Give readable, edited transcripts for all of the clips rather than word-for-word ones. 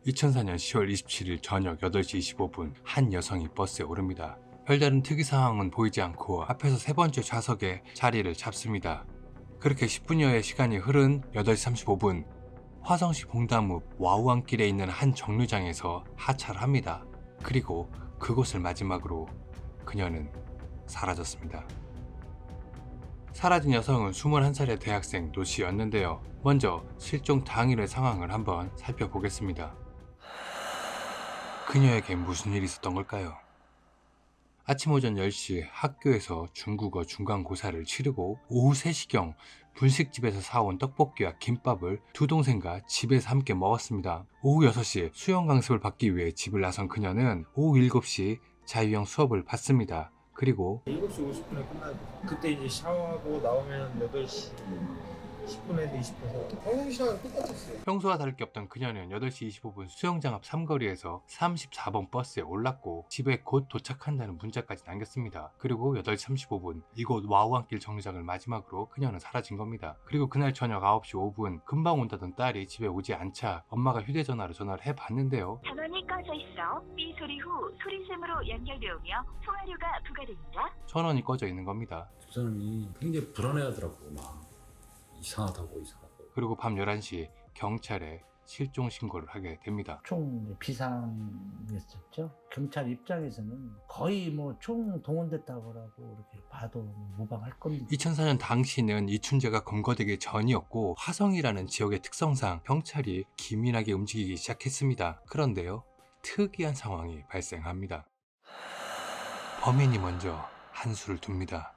2004년 10월 27일 저녁 8시 25분 한 여성이 버스에 오릅니다. 별다른 특이 상황은 보이지 않고 앞에서 세 번째 좌석에 자리를 잡습니다. 그렇게 10분여의 시간이 흐른 8시 35분 화성시 봉담읍 와우안길에 있는 한 정류장에서 하차를 합니다. 그리고 그곳을 마지막으로 그녀는 사라졌습니다. 사라진 여성은 21살의 대학생 노씨였는데요. 먼저 실종 당일의 상황을 한번 살펴보겠습니다. 그녀에게 무슨 일이 있었던 걸까요? 아침 오전 10시 학교에서 중국어 중간고사를 치르고 오후 3시경 분식집에서 사온 떡볶이와 김밥을 두 동생과 집에서 함께 먹었습니다. 오후 6시 수영 강습을 받기 위해 집을 나선 그녀는 오후 7시 자유형 수업을 받습니다. 그리고 7시 50분에 끝나요. 그때 이제 샤워하고 나오면 8시 10분에서 20분. 방송 시간 똑같았어요. 평소와 다를 게 없던 그녀는 8시 25분 수영장 앞 삼거리에서 34번 버스에 올랐고 집에 곧 도착한다는 문자까지 남겼습니다. 그리고 8시 35분 이곳 와우안길 정류장을 마지막으로 그녀는 사라진 겁니다. 그리고 그날 저녁 9시 5분 금방 온다던 딸이 집에 오지 않자 엄마가 휴대전화로 전화를 해봤는데요. 전원이 꺼져 있어 삐 소리 후 소리샘으로 연결되오며 통화료가 부과됩니다. 전원이 꺼져 있는 겁니다. 두 사람이 굉장히 불안해하더라고. 막 이상하다고. 그리고 밤 11시 경찰에 실종 신고를 하게 됩니다. 총 비상이었죠. 경찰 입장에서는 거의 뭐 총 동원됐다고 이렇게 봐도 무방할 겁니다. 2004년 당시는 이춘재가 검거되기 전이었고 화성이라는 지역의 특성상 경찰이 기민하게 움직이기 시작했습니다. 그런데요, 특이한 상황이 발생합니다. 범인이 먼저 한수를 둡니다.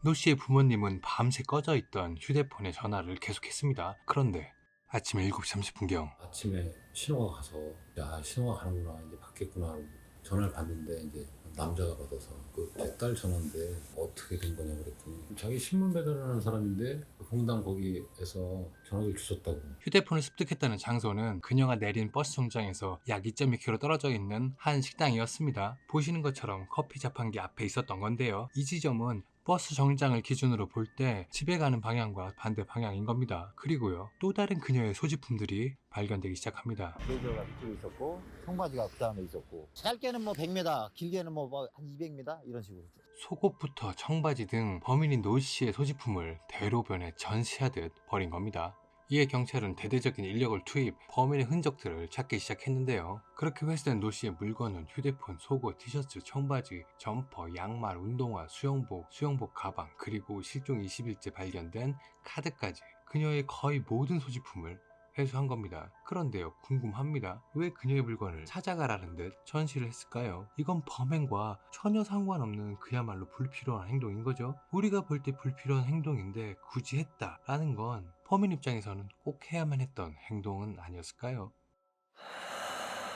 노 씨의 부모님은 밤새 꺼져 있던 휴대폰에 전화를 계속했습니다. 그런데 아침 7시 30분경 아침에 신호가 가서 야 신호가 가는구나 이제 받겠구나 하고 전화를 받는데 이제 남자가 받아서 그 제 딸 전화인데 어떻게 된 거냐 그랬더니 자기 신문 배달하는 사람인데 그 공당 거기에서 전화를 주셨다고. 휴대폰을 습득했다는 장소는 그녀가 내린 버스 정장에서 약 2.2km 떨어져 있는 한 식당이었습니다. 보시는 것처럼 커피 자판기 앞에 있었던 건데요. 이 지점은 버스 정류장을 기준으로 볼 때 집에 가는 방향과 반대 방향인 겁니다. 그리고요, 또 다른 그녀의 소지품들이 발견되기 시작합니다. 레이저가 이쪽에 있었고 청바지가 그 다음에 있었고 짧게는 뭐 100m 길게는 뭐 한 200m 이런 식으로. 속옷부터 청바지 등 범인인 노 씨의 소지품을 대로변에 전시하듯 버린 겁니다. 이에 경찰은 대대적인 인력을 투입 범인의 흔적들을 찾기 시작했는데요. 그렇게 회수된 노 씨의 물건은 휴대폰, 속옷, 티셔츠, 청바지, 점퍼, 양말, 운동화, 수영복 가방, 그리고 실종 20일째 발견된 카드까지 그녀의 거의 모든 소지품을 회수한 겁니다. 그런데요, 궁금합니다. 왜 그녀의 물건을 찾아가라는 듯 전시를 했을까요? 이건 범행과 전혀 상관없는 그야말로 불필요한 행동인 거죠. 우리가 볼 때 불필요한 행동인데 굳이 했다라는 건 범인 입장에서는 꼭 해야만 했던 행동은 아니었을까요?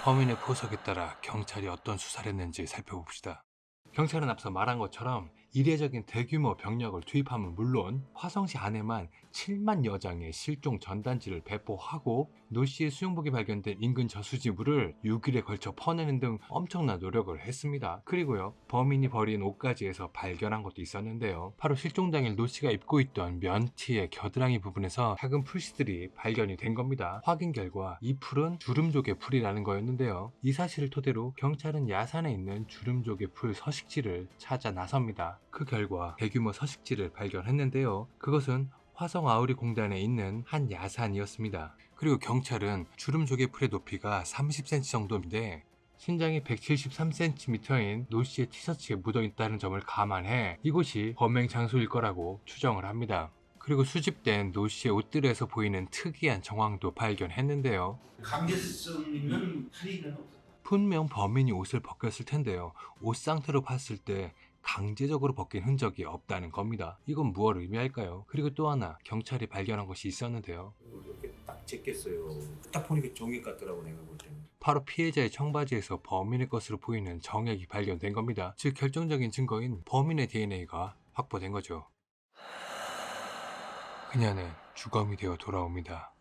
범인의 포석에 따라 경찰이 어떤 수사를 했는지 살펴봅시다. 경찰은 앞서 말한 것처럼 이례적인 대규모 병력을 투입함은 물론 화성시 안에만 7만여 장의 실종 전단지를 배포하고 노 씨의 수영복이 발견된 인근 저수지물을 6일에 걸쳐 퍼내는 등 엄청난 노력을 했습니다. 그리고요, 범인이 버린 옷가지에서 발견한 것도 있었는데요. 바로 실종 당일 노 씨가 입고 있던 면티의 겨드랑이 부분에서 작은 풀씨들이 발견이 된 겁니다. 확인 결과 이 풀은 주름족의 풀이라는 거였는데요. 이 사실을 토대로 경찰은 야산에 있는 주름족의 풀 서식지를 찾아 나섭니다. 그 결과 대규모 서식지를 발견했는데요. 그것은 화성 아우리 공단에 있는 한 야산이었습니다. 그리고 경찰은 주름족의 풀의 높이가 30cm 정도인데 신장이 173cm인 노 씨의 티셔츠에 묻어있다는 점을 감안해 이곳이 범행 장소일 거라고 추정을 합니다. 그리고 수집된 노 씨의 옷들에서 보이는 특이한 정황도 발견했는데요. 강제성 있는 할인은 없었다. 분명 범인이 옷을 벗겼을 텐데요. 옷 상태로 봤을 때 강제적으로 벗긴 흔적이 없다는 겁니다. 이건 무엇을 의미할까요? 그리고 또 하나 경찰이 발견한 것이 있었는데요. 이렇게 딱 제꼈어요. 딱 보니까 종이 같더라고 내가 볼 때는. 바로 피해자의 청바지에서 범인의 것으로 보이는 정액이 발견된 겁니다. 즉 결정적인 증거인 범인의 DNA가 확보된 거죠. 그녀는 주검이 되어 돌아옵니다.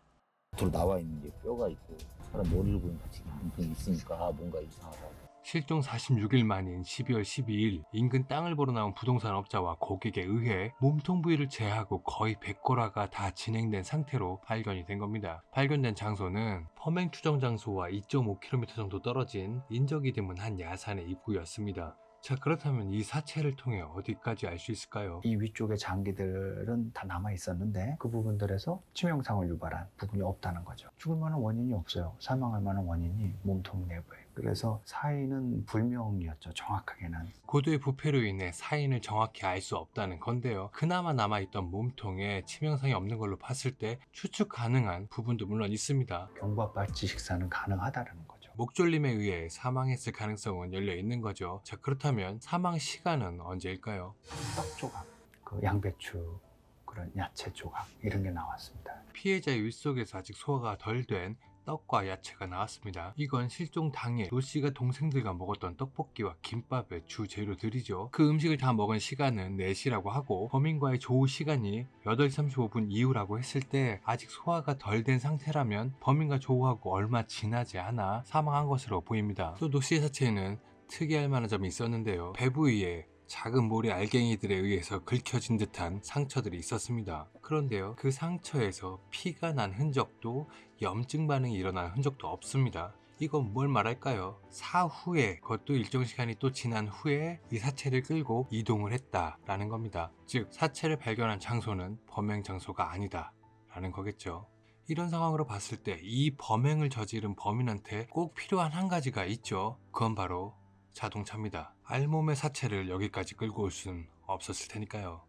들어 나와 있는 게 뼈가 있고 사람 머리를 보면 같이 눈이 있으니까 뭔가 이상하다. 실종 46일 만인 12월 12일 인근 땅을 보러 나온 부동산 업자와 고객에 의해 몸통 부위를 제하고 거의 100고라가 다 진행된 상태로 발견이 된 겁니다. 발견된 장소는 범행 추정 장소와 2.5km 정도 떨어진 인적이 드문 한 야산의 입구였습니다. 자, 그렇다면 이 사체를 통해 어디까지 알 수 있을까요? 이 위쪽의 장기들은 다 남아 있었는데 그 부분들에서 치명상을 유발한 부분이 없다는 거죠. 죽을 만한 원인이 없어요. 사망할 만한 원인이 몸통 내부에. 그래서 사인은 불명이었죠. 정확하게는. 고도의 부패로 인해 사인을 정확히 알 수 없다는 건데요. 그나마 남아있던 몸통에 치명상이 없는 걸로 봤을 때 추측 가능한 부분도 물론 있습니다. 경부압발 지식사는 가능하다는 거죠. 목졸림에 의해 사망했을 가능성은 열려 있는 거죠. 자, 그렇다면 사망 시간은 언제일까요? 떡 조각, 그 양배추, 그런 야채 조각 이런 게 나왔습니다. 피해자의 윗속에서 아직 소화가 덜 된 떡과 야채가 나왔습니다. 이건 실종 당일 노씨가 동생들과 먹었던 떡볶이와 김밥의 주 재료들이죠. 그 음식을 다 먹은 시간은 4시라고 하고 범인과의 조후 시간이 8시 35분 이후라고 했을 때 아직 소화가 덜 된 상태라면 범인과 조후하고 얼마 지나지 않아 사망한 것으로 보입니다. 또 노씨의 사체에는 특이할 만한 점이 있었는데요. 배 부위에 작은 모래 알갱이들에 의해서 긁혀진 듯한 상처들이 있었습니다. 그런데요, 그 상처에서 피가 난 흔적도 염증 반응이 일어난 흔적도 없습니다. 이건 뭘 말할까요? 사후에, 그것도 일정 시간이 또 지난 후에 이 사체를 끌고 이동을 했다라는 겁니다. 즉, 사체를 발견한 장소는 범행 장소가 아니다 라는 거겠죠. 이런 상황으로 봤을 때 이 범행을 저지른 범인한테 꼭 필요한 한 가지가 있죠. 그건 바로 자동차입니다. 알몸의 사체를 여기까지 끌고 올 수는 없었을 테니까요.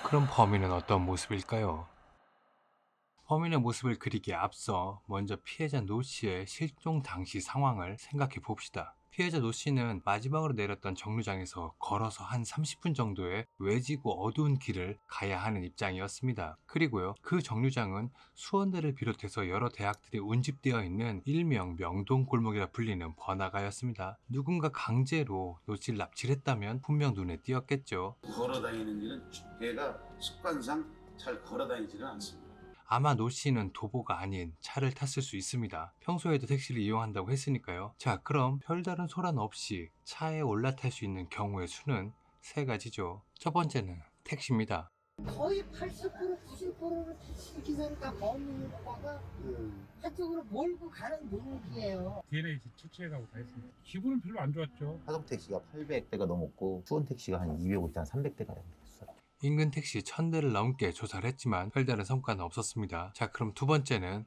그럼 범인은 어떤 모습일까요? 범인의 모습을 그리기에 앞서 먼저 피해자 노씨의 실종 당시 상황을 생각해 봅시다. 피해자 노씨는 마지막으로 내렸던 정류장에서 걸어서 한 30분 정도의 외지고 어두운 길을 가야 하는 입장이었습니다. 그리고요, 그 정류장은 수원대를 비롯해서 여러 대학들이 운집되어 있는 일명 명동 골목이라 불리는 번화가였습니다. 누군가 강제로 노씨를 납치했다면 분명 눈에 띄었겠죠. 걸어다니는 일은 걔가 습관상 잘 걸어다니지는 않습니다. 아마 노씨는 도보가 아닌 차를 탔을 수 있습니다. 평소에도 택시를 이용한다고 했으니까요. 자, 그럼 별다른 소란 없이 차에 올라탈 수 있는 경우의 수는 3가지죠. 첫 번째는 택시입니다. 거의 80% 90%는 택시 기사를 다 범인에다가 한쪽으로 몰고 가는 노력이에요. DNA 채취해가고 다 했습니다. 기분은 별로 안 좋았죠. 화성 택시가 800대가 넘었고 수원 택시가 한 250대, 한 300대가 됐어요. 인근 택시 1000대를 넘게 조사를 했지만 별다른 성과는 없었습니다. 자, 그럼 두 번째는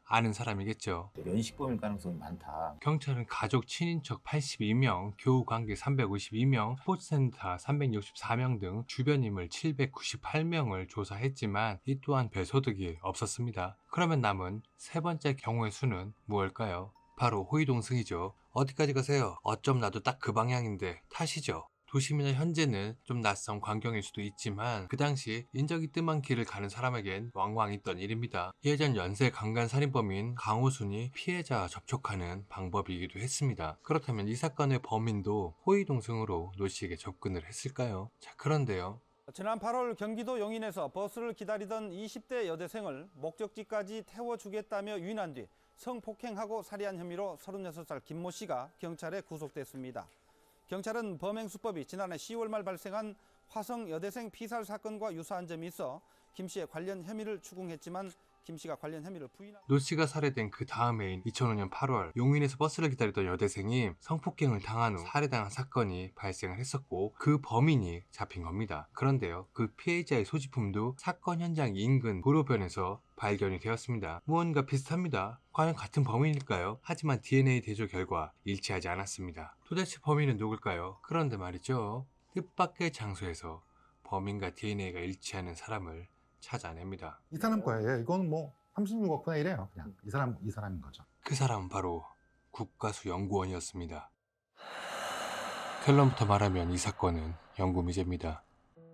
아는 사람이겠죠. 연식범일 가능성이 많다. 경찰은 가족 친인척 82명, 교우관계 352명, 스포츠센터 364명 등 주변 인물 798명을 조사했지만 이 또한 배소득이 없었습니다. 그러면 남은 3번째 경우의 수는 무엇일까요? 바로 호위동승이죠. 어디까지 가세요? 어쩜 나도 딱 그 방향인데 타시죠. 도심이나 현재는 좀 낯선 광경일 수도 있지만 그 당시 인적이 뜸한 길을 가는 사람에겐 왕왕 있던 일입니다. 예전 연쇄 강간 살인범인 강호순이 피해자와 접촉하는 방법이기도 했습니다. 그렇다면 이 사건의 범인도 호위동승으로 노씨에게 접근을 했을까요? 자, 그런데요. 지난 8월 경기도 용인에서 버스를 기다리던 20대 여대생을 목적지까지 태워주겠다며 유인한 뒤 성폭행하고 살해한 혐의로 36살 김모 씨가 경찰에 구속됐습니다. 경찰은 범행 수법이 지난해 10월 말 발생한 화성 여대생 피살 사건과 유사한 점이 있어 김 씨의 관련 혐의를 추궁했지만 김 씨가 관련 혐의를 부인하고 노 씨가 살해된 그 다음 해인 2005년 8월 용인에서 버스를 기다리던 여대생이 성폭행을 당한 후 살해당한 사건이 발생을 했었고 그 범인이 잡힌 겁니다. 그런데요, 그 피해자의 소지품도 사건 현장 인근 도로변에서 발견이 되었습니다. 무언가 비슷합니다. 과연 같은 범인일까요? 하지만 DNA 대조 결과 일치하지 않았습니다. 도대체 범인은 누굴까요? 그런데 말이죠, 뜻밖의 장소에서 범인과 DNA가 일치하는 사람을 찾아냅니다. 이 사람 거예요. 이건 뭐 36억 분의 1이에요. 그냥 이 사람인 거죠. 그 사람은 바로 국가수 연구원이었습니다. 결론부터 말하면 이 사건은 연구미제입니다.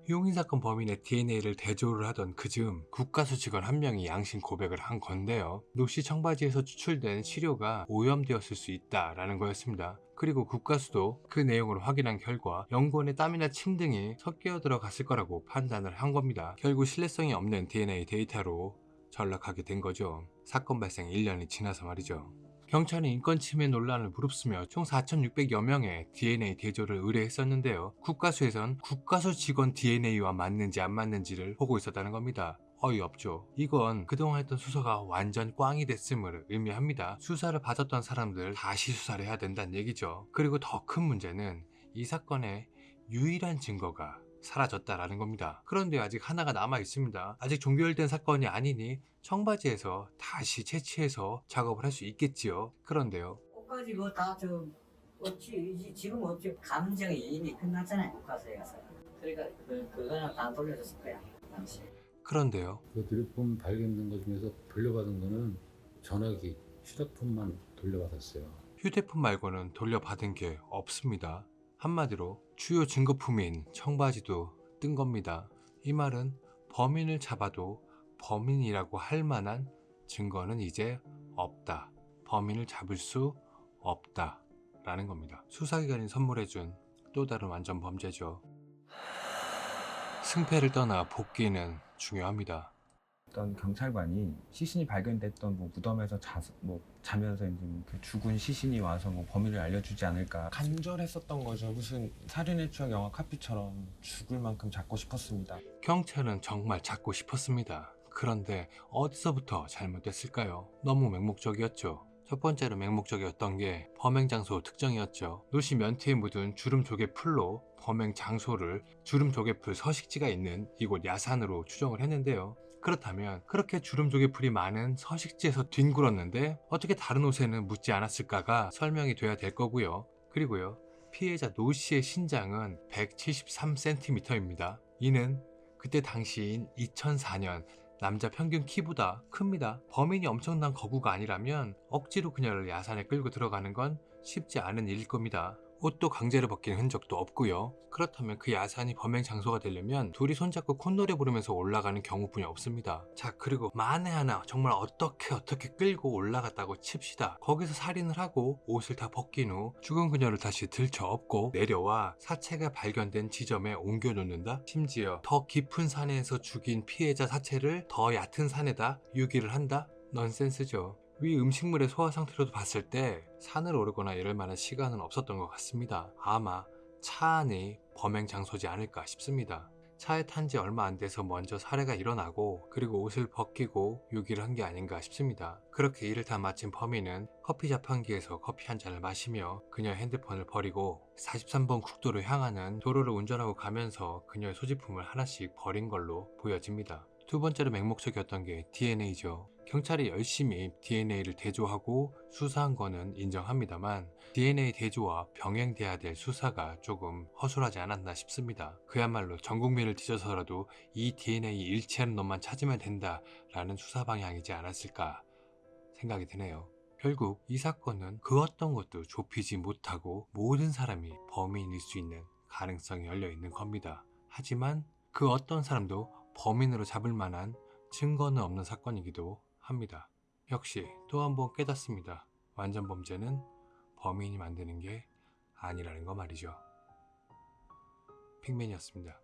용인 사건 범인의 DNA를 대조를 하던 그 즈음 국가수 직원 한 명이 양심 고백을 한 건데요. 노씨 청바지에서 추출된 시료가 오염되었을 수 있다라는 거였습니다. 그리고 국가수도 그 내용을 확인한 결과 연구원의 땀이나 침 등이 섞여 들어갔을 거라고 판단을 한 겁니다. 결국 신뢰성이 없는 DNA 데이터로 전락하게 된 거죠. 사건 발생 1년이 지나서 말이죠. 경찰은 인권 침해 논란을 무릅쓰며 총 4,600여 명의 DNA 대조를 의뢰했었는데요. 국가수에선 국가수 직원 DNA와 맞는지 안 맞는지를 보고 있었다는 겁니다. 어이없죠. 이건 그동안 했던 수사가 완전 꽝이 됐음을 의미합니다. 수사를 받았던 사람들 다시 수사를 해야 된다는 얘기죠. 그리고 더 큰 문제는 이 사건의 유일한 증거가 사라졌다라는 겁니다. 그런데 아직 하나가 남아 있습니다. 아직 종결된 사건이 아니니 청바지에서 다시 채취해서 작업을 할 수 있겠지요. 그런데요. 끝까지 뭐 다 어찌 지금 어찌 감정이 이미 끝났잖아요. 국가서에 가서. 그러니까 그거는 다 돌려줬을 거야 당시. 그런데요. 그 드리폰 발견된 것 중에서 돌려받은 거는 전화기, 휴대폰만 돌려받았어요. 휴대폰 말고는 돌려받은 게 없습니다. 한마디로 주요 증거품인 청바지도 뜬 겁니다. 이 말은 범인을 잡아도 범인이라고 할 만한 증거는 이제 없다. 범인을 잡을 수 없다 라는 겁니다. 수사기관이 선물해준 또 다른 완전 범죄죠. 승패를 떠나 복귀는 중요합니다. 어떤 경찰관이 시신이 발견됐던 무덤에서 자면서 이제 그 죽은 시신이 와서 범인을 알려주지 않을까. 간절했었던 거죠. 무슨 살인의 추억 영화 카피처럼 죽을 만큼 잡고 싶었습니다. 경찰은 정말 잡고 싶었습니다. 그런데 어디서부터 잘못됐을까요? 너무 맹목적이었죠. 첫 번째로 맹목적이었던 게 범행 장소 특정이었죠. 노시 면티에 묻은 주름 조개풀로 범행 장소를 주름 조개풀 서식지가 있는 이곳 야산으로 추정을 했는데요. 그렇다면 그렇게 주름 조개풀이 많은 서식지에서 뒹굴었는데 어떻게 다른 옷에는 묻지 않았을까가 설명이 돼야 될 거고요. 그리고요, 피해자 노씨의 신장은 173cm입니다. 이는 그때 당시인 2004년 남자 평균 키보다 큽니다. 범인이 엄청난 거구가 아니라면 억지로 그녀를 야산에 끌고 들어가는 건 쉽지 않은 일일 겁니다. 옷도 강제로 벗긴 흔적도 없고요. 그렇다면 그 야산이 범행 장소가 되려면 둘이 손잡고 콧노래 부르면서 올라가는 경우뿐이 없습니다. 자, 그리고 만에 하나 정말 어떻게 끌고 올라갔다고 칩시다. 거기서 살인을 하고 옷을 다 벗긴 후 죽은 그녀를 다시 들쳐업고 내려와 사체가 발견된 지점에 옮겨 놓는다? 심지어 더 깊은 산에서 죽인 피해자 사체를 더 얕은 산에다 유기를 한다? 넌센스죠. 위 음식물의 소화 상태로도 봤을 때 산을 오르거나 이럴 만한 시간은 없었던 것 같습니다. 아마 차 안이 범행 장소지 않을까 싶습니다. 차에 탄 지 얼마 안 돼서 먼저 살해가 일어나고 그리고 옷을 벗기고 유기를 한 게 아닌가 싶습니다. 그렇게 일을 다 마친 범인은 커피 자판기에서 커피 한 잔을 마시며 그녀의 핸드폰을 버리고 43번 국도로 향하는 도로를 운전하고 가면서 그녀의 소지품을 하나씩 버린 걸로 보여집니다. 두 번째로 맹목적이었던 게 DNA죠. 경찰이 열심히 DNA를 대조하고 수사한 거는 인정합니다만 DNA 대조와 병행돼야 될 수사가 조금 허술하지 않았나 싶습니다. 그야말로 전 국민을 뒤져서라도 이 DNA 일치하는 놈만 찾으면 된다라는 수사 방향이지 않았을까 생각이 드네요. 결국 이 사건은 그 어떤 것도 좁히지 못하고 모든 사람이 범인일 수 있는 가능성이 열려 있는 겁니다. 하지만 그 어떤 사람도 범인으로 잡을 만한 증거는 없는 사건이기도 합니다. 역시 또 한 번 깨닫습니다. 완전 범죄는 범인이 만드는 게 아니라는 거 말이죠. 핑맨이었습니다.